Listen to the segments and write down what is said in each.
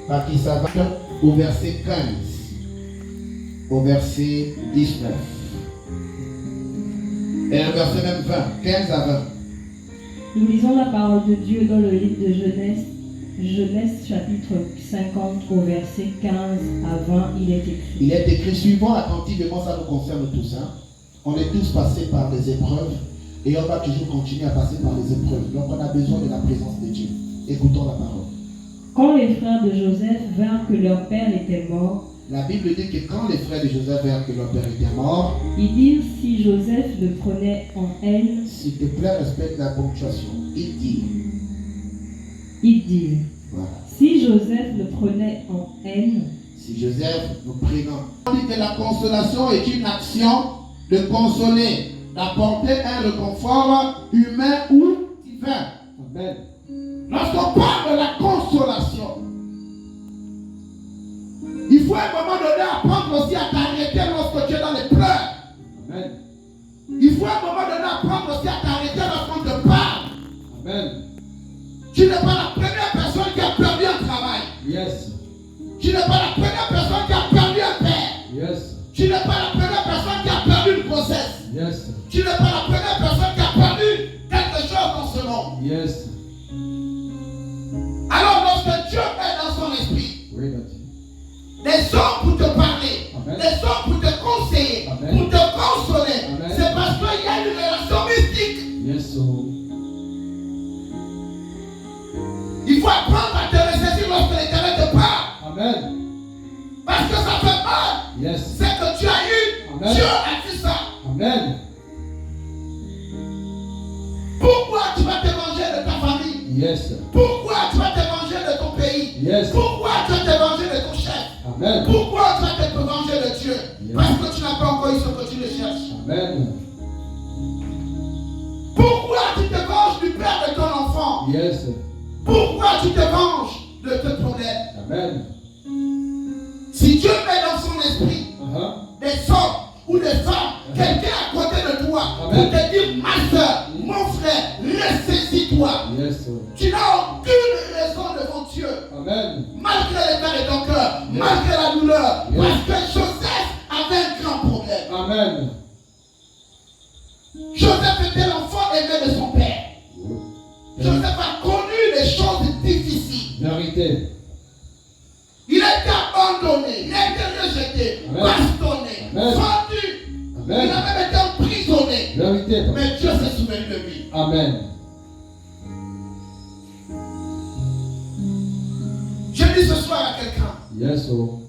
Par qui ça va au verset 15, au verset 19. Et un verset même 20, 15 à 20. Nous lisons la parole de Dieu dans le livre de Genèse chapitre 50 au verset 15 à 20, il est écrit. Il est écrit, suivant attentivement, ça nous concerne tous. On est tous passés par des épreuves et on va toujours continuer à passer par les épreuves. Donc on a besoin de la présence de Dieu. Écoutons la parole. Quand les frères de Joseph vinrent que leur père était mort, La Bible dit que quand les frères de Joseph virent que leur père était mort, ils dirent si Joseph le prenait en haine, s'il te plaît, respecte la ponctuation. Il dit, voilà. Si Joseph le prenait en haine, Si Joseph nous prenons. On dit que la consolation est une action de consoler, d'apporter un réconfort humain ou divin. Amen. Lorsqu'on parle de la consolation, il faut à un moment donné apprendre aussi à t'arrêter lorsque tu es dans les pleurs. Amen. Il faut à un moment donné apprendre aussi à t'arrêter lorsqu'on te parle. Amen. Tu n'es pas la première personne qui a perdu un travail. Yes. Tu n'es pas la première personne qui a perdu un père. Yes. Tu n'es pas la première personne qui a perdu une grossesse. Yes. Tu n'es pas la première personne qui a perdu quelque chose dans ce monde. Yes. Alors lorsque Dieu est dans son esprit, des hommes pour te parler, amen, des hommes pour te conseiller, amen, pour te consoler, amen, c'est parce qu'il y a une relation mystique. Yes. Il faut apprendre à te ressaisir lorsque l'Éternel te parle. Amen. Parce que ça fait mal. Yes. C'est que tu as eu, amen, Dieu a fait ça. Amen. Pourquoi tu vas te venger de ta famille? Yes. Pourquoi tu vas te venger de ton pays? Yes. Pourquoi tu vas te venger de ton chef? Amen. Pourquoi tu vas te venger de Dieu? Yes. Parce que tu n'as pas encore eu ce que tu le cherches. Amen. Pourquoi tu te venges du père de ton enfant? Yes. Pourquoi tu te venges de tes problèmes? Amen. Si Dieu met dans son esprit des hommes ou des femmes, quelqu'un à côté de toi, amen, pour te dire, ma soeur, mon frère, ressaisis-toi. Yes. Tu n'as aucune raison devant Dieu. Amen. Malgré l'état de ton cœur, yes, malgré la douleur, yes, parce que Joseph avait un grand problème. Amen. Joseph était l'enfant aimé de son père. Joseph a connu des choses difficiles. Vérité. Il a été abandonné, il a été rejeté, amen, bastonné, vendu. Amen. Il a même été emprisonné. Vérité. Mais Dieu s'est souvenu de lui. Amen. Je dis ce soir à quelqu'un. Yes, oh.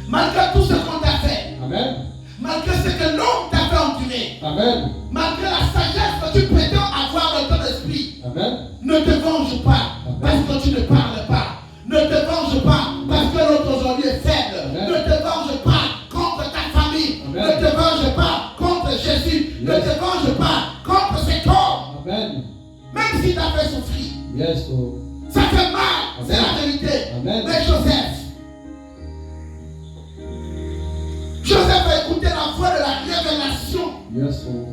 Malgré tout ce qu'on t'a fait. Amen. Malgré ce que l'homme t'a fait endurer. Amen. Malgré la sagesse que tu prétends avoir dans ton esprit. Amen. Ne te venge pas. Amen. Parce que tu ne parles pas. Ne te venge pas parce que l'autre aujourd'hui est faible. Amen. Ne te venge pas contre ta famille. Amen. Ne te venge pas contre Jésus. Yes. Ne te venge pas contre cet homme. Amen. Même s'il t'a fait souffrir. Yes, oh. Ça fait mal. Amen. C'est la vérité. Amen. Mais Joseph a écouté la voix de la révélation. Yes, oh.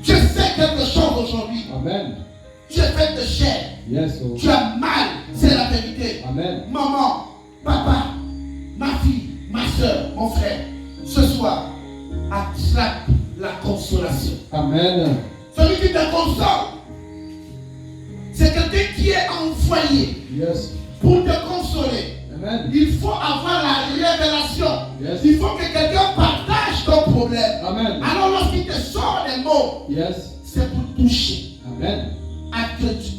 Je sais quelque chose aujourd'hui. Amen. Tu es fait de chair. Yes, oh. Tu as mal, c'est la vérité. Amen. Maman, papa, ma fille, ma soeur, mon frère, ce soir, attrape la consolation. Amen. Celui qui te console, c'est quelqu'un qui est envoyé, yes, pour te consoler. Amen. Il faut avoir la révélation. Yes. Il faut que quelqu'un partage ton problème. Amen. Alors lorsqu'il te sort des mots, yes, c'est pour toucher. Amen.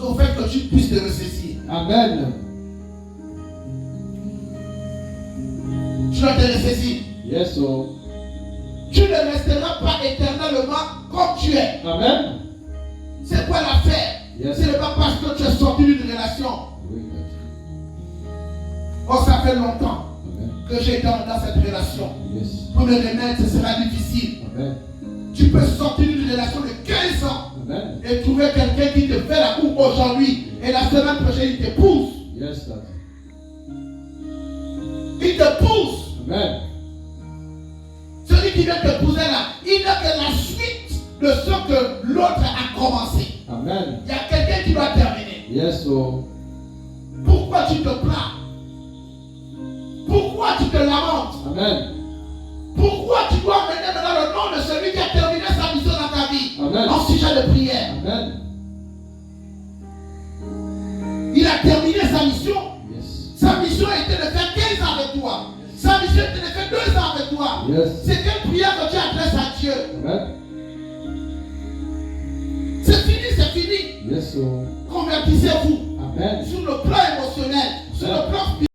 Au fait que tu puisses te ressaisir. Amen. Tu dois te ressaisir. Yes, oh. Tu ne resteras pas éternellement comme tu es. Amen. C'est quoi l'affaire? Yes. Ce n'est pas parce que tu es sorti d'une relation. Oui. Oh, ça fait longtemps, amen, que j'ai été dans cette relation. Yes. Pour me remettre, ce sera difficile. Amen. Tu peux sortir d'une relation de 15 ans, amen, et trouver quelqu'un qui te fait la coupe aujourd'hui et la semaine prochaine il te pousse. Yes, sir. Il te pousse. Amen. Celui qui vient te pousser là, il n'a que la suite de ce que l'autre a commencé. Amen. Il y a quelqu'un qui doit terminer. Yes, oh. Pourquoi tu te plains? Pourquoi tu te lamentes? Amen. Pourquoi tu dois mener maintenant le nom de celui qui a terminé sa mission dans ta vie? Amen. En sujet de prière. Amen. Il a terminé sa mission. Yes. Sa mission était de faire 15 ans avec toi. Sa mission était de faire 2 ans avec toi. Yes. C'est quelle prière que tu adresses à Dieu? Amen. C'est fini, c'est fini. Yes, sir. Convertissez-vous. Amen. Sur le plan émotionnel, sur le plan spirituel.